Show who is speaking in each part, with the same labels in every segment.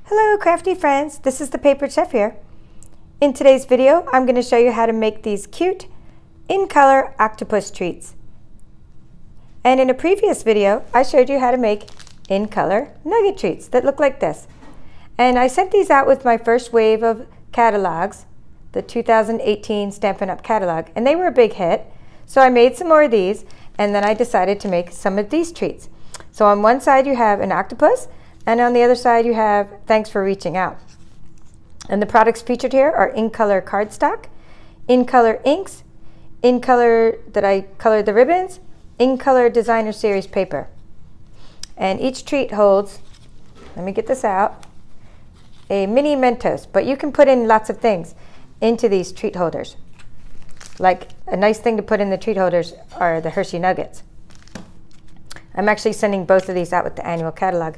Speaker 1: Hello crafty friends, this is the Paper Chef here. In today's video, I'm going to show you how to make these cute in-color octopus treats. And in a previous video, I showed you how to make in-color nugget treats that look like this. And I sent these out with my first wave of catalogs, the 2018 Stampin' Up! Catalog, and they were a big hit. So I made some more of these, and then I decided to make some of these treats. So on one side you have an octopus, and on the other side you have Thanks for Reaching Out. And the products featured here are in-color cardstock, in-color inks, in-color that I colored the ribbons, in-color designer series paper. And each treat holds, let me get this out, a mini Mentos, but you can put in lots of things into these treat holders. Like a nice thing to put in the treat holders are the Hershey Nuggets. I'm actually sending both of these out with the annual catalog.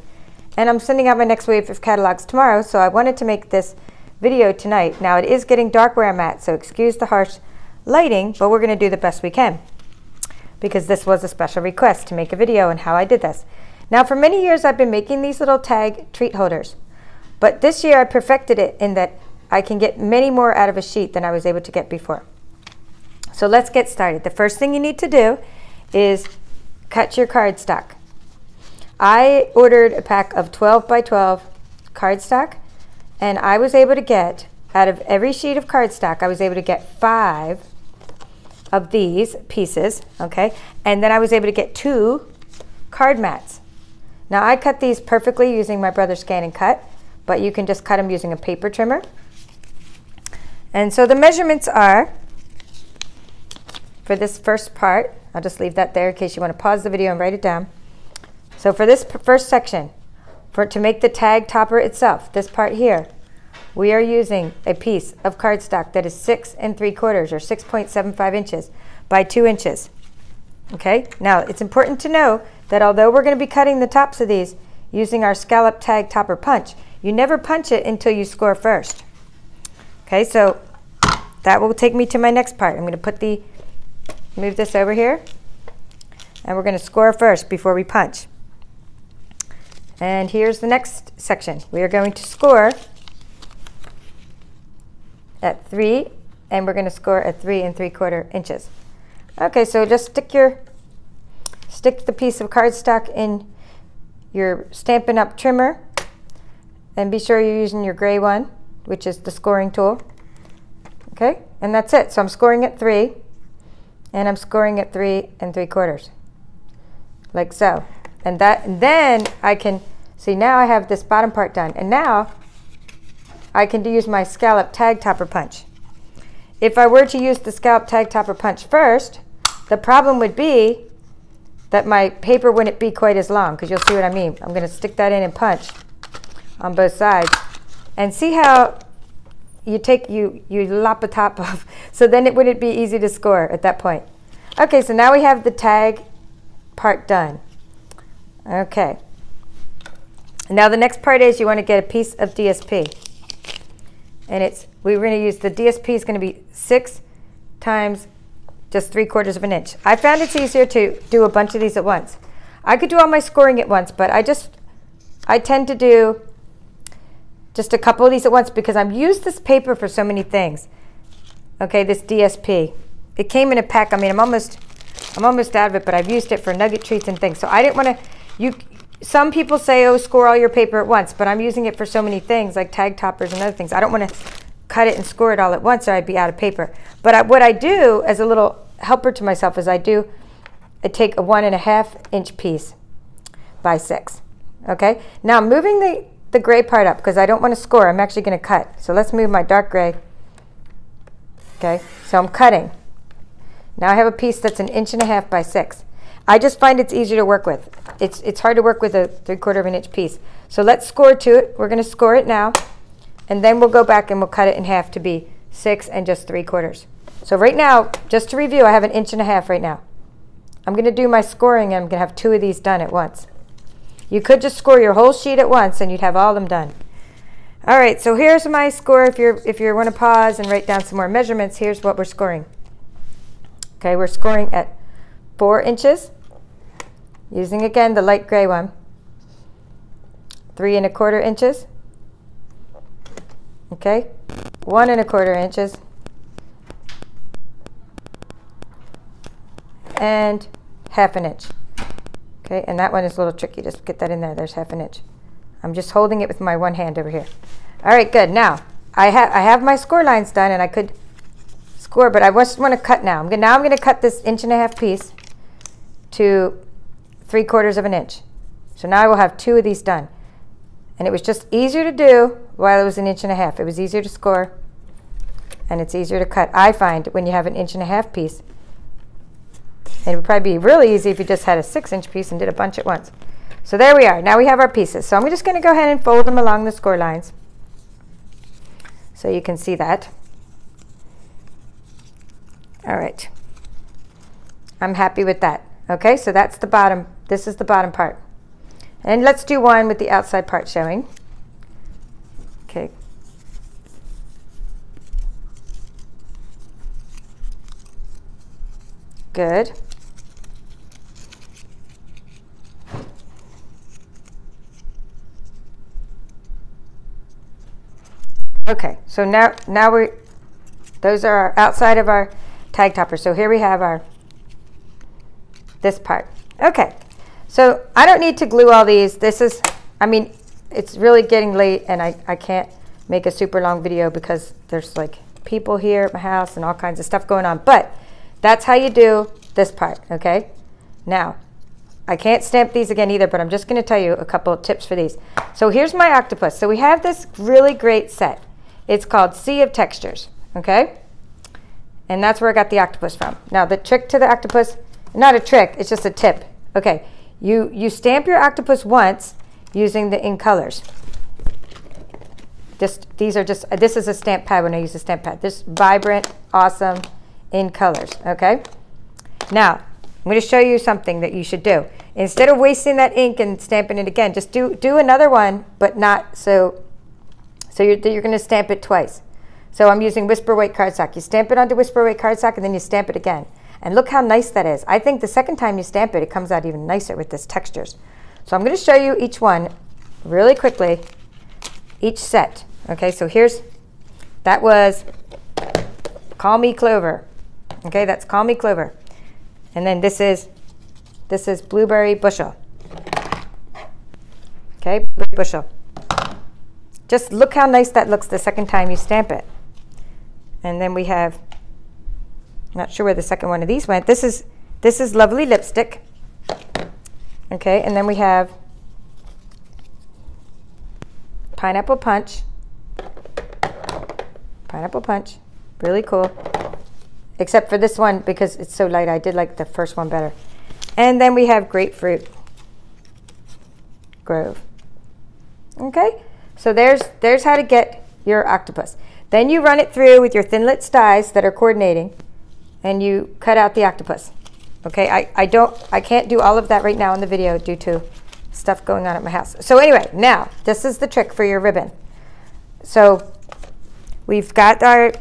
Speaker 1: And I'm sending out my next wave of catalogs tomorrow, so I wanted to make this video tonight. Now it is getting dark where I'm at, so excuse the harsh lighting, but we're going to do the best we can, because this was a special request to make a video on how I did this. Now for many years I've been making these little tag treat holders, but this year I perfected it in that I can get many more out of a sheet than I was able to get before. So let's get started. The first thing you need to do is cut your cardstock. I ordered a pack of 12 by 12 cardstock, and I was able to get, out of every sheet of cardstock, I was able to get 5 of these pieces, okay? And then I was able to get 2 card mats. Now I cut these perfectly using my brother's Scan and Cut, but you can just cut them using a paper trimmer. And so the measurements are, for this first part, I'll just leave that there in case you want to pause the video and write it down. So for this first section, to make the tag topper itself, this part here, we are using a piece of cardstock that is 6 3/4 or 6.75 inches by 2 inches. Okay, now it's important to know that although we're going to be cutting the tops of these using our Scalloped Tag Topper Punch, you never punch it until you score first. Okay, so that will take me to my next part. I'm going to move this over here, and we're going to score first before we punch. And here's the next section. We are going to score at 3, and we're going to score at 3 3/4 inches. Okay, so just stick the piece of cardstock in your Stampin' Up! Trimmer, and be sure you're using your gray one, which is the scoring tool. Okay, and that's it. So I'm scoring at 3, and I'm scoring at 3 3/4, like so. And then I can see, now I have this bottom part done, and now I can use my Scalloped Tag Topper Punch. If I were to use the Scalloped Tag Topper Punch first, the problem would be that my paper wouldn't be quite as long, because you'll see what I mean. I'm going to stick that in and punch on both sides, and see how you lop the top off, so then it wouldn't be easy to score at that point. Okay, so now we have the tag part done. Okay, now the next part is you want to get a piece of DSP, and we're going to use the DSP is going to be 6 times just 3/4 of an inch. I found it's easier to do a bunch of these at once. I could do all my scoring at once, but I tend to do just a couple of these at once because I've used this paper for so many things. Okay, this DSP. It came in a pack. I mean, I'm almost out of it, but I've used it for nugget treats and things. So I didn't want to. Some people say, oh, score all your paper at once, but I'm using it for so many things like tag toppers and other things. I don't want to cut it and score it all at once, or I'd be out of paper. But what I do as a little helper to myself is I take a 1.5 inch piece by 6. Okay. Now I'm moving the gray part up because I don't want to score. I'm actually going to cut. So let's move my dark gray. Okay. So I'm cutting. Now I have a piece that's 1.5 inches by 6. I just find it's easier to work with. It's hard to work with a 3/4 of an inch piece. So let's score to it. We're going to score it now, and then we'll go back and we'll cut it in half to be 6 and just 3/4. So right now, just to review, I have 1.5 inches right now. I'm going to do my scoring, and I'm going to have 2 of these done at once. You could just score your whole sheet at once, and you'd have all of them done. All right, so here's my score. If you want to pause and write down some more measurements, here's what we're scoring. Okay, we're scoring at 4 inches, using again the light gray one, 3 1/4 inches, Okay, 1 1/4 inches. And 1/2 inch. Okay, and that one is a little tricky. Just get that in there. There's 1/2 inch. I'm just holding it with my one hand over here. All right, good. Now I have my score lines done, and I could score, but I just want to cut now. I'm going to cut this 1.5 inch piece to 3/4 inch. So now I will have 2 of these done. And it was just easier to do while it was 1.5 inch. It was easier to score, and it's easier to cut. I find when you have 1.5 inch piece, and it would probably be really easy if you just had a 6 inch piece and did a bunch at once. So there we are. Now we have our pieces. So I'm just going to go ahead and fold them along the score lines so you can see that. All right. I'm happy with that. Okay, so that's the bottom. This is the bottom part. And let's do one with the outside part showing. Okay. Good. Okay, so now those are our outside of our tag topper. So here we have this part. Okay, so I don't need to glue all these. This is, I mean, it's really getting late, and I can't make a super long video because there's like people here at my house and all kinds of stuff going on. But that's how you do this part, okay? Now, I can't stamp these again either, but I'm just going to tell you a couple of tips for these. So here's my octopus. So we have this really great set. It's called Sea of Textures, okay? And that's where I got the octopus from. Now the trick to the octopus, not a trick, it's just a tip. Okay, you stamp your octopus once using the in colors. This is a stamp pad when I use a stamp pad. This vibrant, awesome in colors, okay? Now, I'm going to show you something that you should do. Instead of wasting that ink and stamping it again, just do another one, but not so you're going to stamp it twice. So I'm using Whisper White cardstock. You stamp it onto Whisper White cardstock, and then you stamp it again. And look how nice that is. I think the second time you stamp it, it comes out even nicer with this textures. So I'm going to show you each one really quickly, each set. Okay, so that was Call Me Clover. Okay, that's Call Me Clover. And then this is Blueberry Bushel. Okay, Blueberry Bushel. Just look how nice that looks the second time you stamp it. And then we have, not sure where the second one of these went. This is Lovely Lipstick. Okay, and then we have Pineapple Punch. Pineapple Punch, really cool. Except for this one, because it's so light, I did like the first one better. And then we have Grapefruit Grove. Okay, so there's how to get your octopus. Then you run it through with your Thinlits dies that are coordinating, and you cut out the octopus. Okay, I can't do all of that right now in the video due to stuff going on at my house. So anyway, now this is the trick for your ribbon. So we've got our,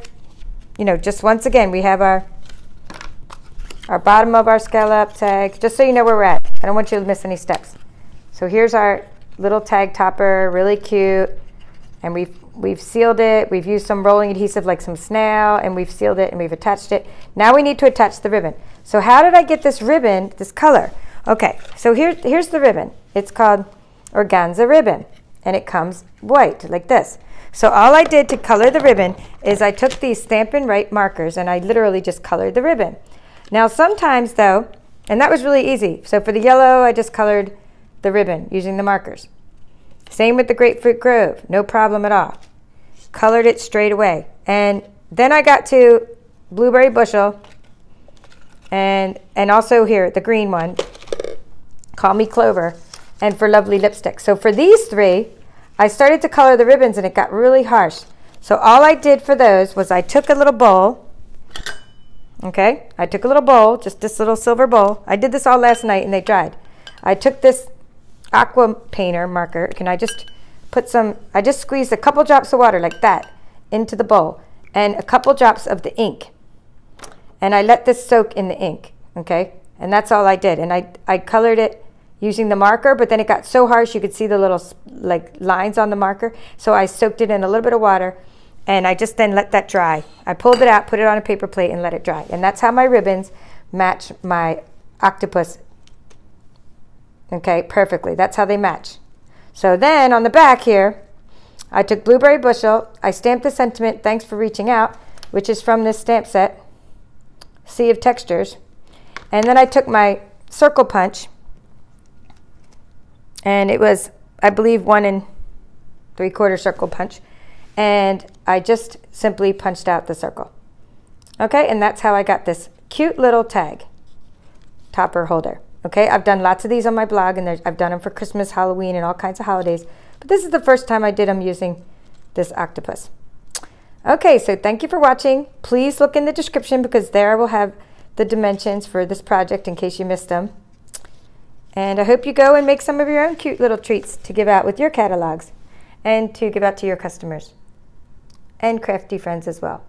Speaker 1: just once again, we have our bottom of our scallop tag, just so you know where we're at. I don't want you to miss any steps. So here's our little tag topper, really cute, and we've sealed it. We've used some rolling adhesive like some snail, and we've sealed it and we've attached it. Now we need to attach the ribbon. So how did I get this ribbon, this color? Okay, so here's the ribbon. It's called Organza ribbon, and it comes white like this. So all I did to color the ribbon is I took these Stampin' Up markers and I literally just colored the ribbon. Now sometimes though, and that was really easy. So for the yellow, I just colored the ribbon using the markers. Same with the Grapefruit Grove, no problem at all. Colored it straight away. And then I got to Blueberry Bushel and also here, the green one, Call Me Clover, and for Lovely Lipstick. So for these three, I started to color the ribbons and it got really harsh. So all I did for those was I took a little bowl. Okay, I took a little bowl, just this little silver bowl. I did this all last night and they dried. I took this aqua painter marker. Can I just put some, I just squeezed a couple drops of water like that into the bowl and a couple drops of the ink. And I let this soak in the ink, okay? And that's all I did. And I colored it using the marker, but then it got so harsh you could see the little like lines on the marker. So I soaked it in a little bit of water And I just then let that dry. I pulled it out, put it on a paper plate, and let it dry. And that's how my ribbons match my octopus. Okay, perfectly. That's how they match. So then on the back here, I took Blueberry Bushel. I stamped the sentiment, "Thanks for reaching out," which is from this stamp set, Sea of Textures. And then I took my circle punch, and it was, I believe, 1 3/4 circle punch. And I just simply punched out the circle. Okay, and that's how I got this cute little tag topper holder. Okay, I've done lots of these on my blog, and I've done them for Christmas, Halloween, and all kinds of holidays. But this is the first time I did them using this octopus. Okay, so thank you for watching. Please look in the description because there I will have the dimensions for this project in case you missed them. And I hope you go and make some of your own cute little treats to give out with your catalogs and to give out to your customers and crafty friends as well.